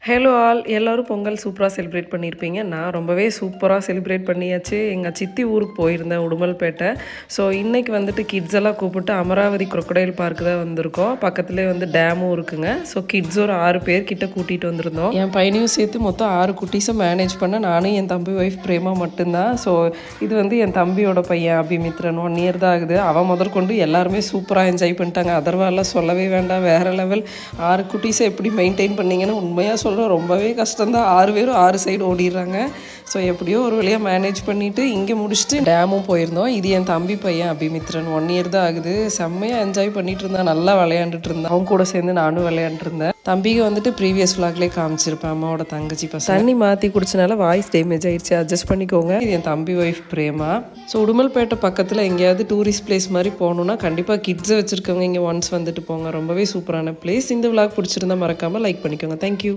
Hello all எல்லோரும் பொங்கல் சூப்பராக celebrate பண்ணியிருப்பீங்க. நான் ரொம்பவே சூப்பராக செலிப்ரேட் பண்ணியாச்சு. எங்கள் சித்தி ஊருக்கு போயிருந்தேன் உடுமல்பேட்டை. ஸோ இன்றைக்கி வந்துட்டு கிட்ஸ் எல்லாம் கூப்பிட்டு அமராவதி க்ரொக்கடைல் பார்க்கு தான் வந்திருக்கோம். பக்கத்துலேயே வந்து டேமும் இருக்குங்க. ஸோ கிட்ஸ் ஒரு 6 பேர் கிட்ட கூட்டிகிட்டு வந்திருந்தோம். என் பையனையும் சேர்த்து மொத்தம் 6 குட்டீஸை மேனேஜ் பண்ண நானும் என் தம்பி ஒய்ஃப் பிரேமா மட்டும்தான். ஸோ இது வந்து என் தம்பியோட பையன் அபிமித்ரன் 1 இயர் தான் ஆகுது. அவன் முதற்கொண்டு எல்லாருமே சூப்பராக என்ஜாய் பண்ணிட்டாங்க. அதர்வாலாம் சொல்லவே வேண்டாம், வேறு லெவல். 6 குட்டீஸை எப்படி மெயின்டைன் பண்ணிங்கன்னு உண்மையாக ரொம்பவே கஷ்டம்தான். 6 பேரும் 6 சைடு ஓடிடுறாங்க. ஸோ எப்படியோ ஒரு வழியாக மேனேஜ் பண்ணிவிட்டு இங்கே முடிச்சுட்டு டேமும் போயிருந்தோம். இது என் தம்பி பையன் அபிமித்ரன் 1 இயர் தான் ஆகுது. செம்மையாக என்ஜாய் பண்ணிட்டு இருந்தான், நல்லா விளையாண்டுட்டு இருந்தான். அவங்க கூட சேர்ந்து நானும் விளையாண்டுட்டு இருந்தேன். தம்பிக்கு வந்துட்டு ப்ரீவியஸ் விளாக்லேயே காமிச்சிருப்பேன். அம்மாவோட தங்கச்சி பசங்க தண்ணி மாற்றி குடிச்சனால வாய்ஸ் டேமேஜ் ஆயிடுச்சு, அட்ஜஸ்ட் பண்ணிக்கோங்க. இது என் தம்பி ஒய்ஃப் பிரேமா. ஸோ உடுமல்பேட்டை பக்கத்தில் எங்கேயாவது டூரிஸ்ட் பிளேஸ் மாதிரி போகணுன்னா கண்டிப்பாக கிட்ஸை வச்சுருக்கவங்க இங்கே ஒன்ஸ் வந்துட்டு போங்க. ரொம்பவே சூப்பரான பிளேஸ். இந்த விளாக் பிடிச்சிருந்தா மறக்காமல் லைக் பண்ணிக்கோங்க. தேங்க்யூ.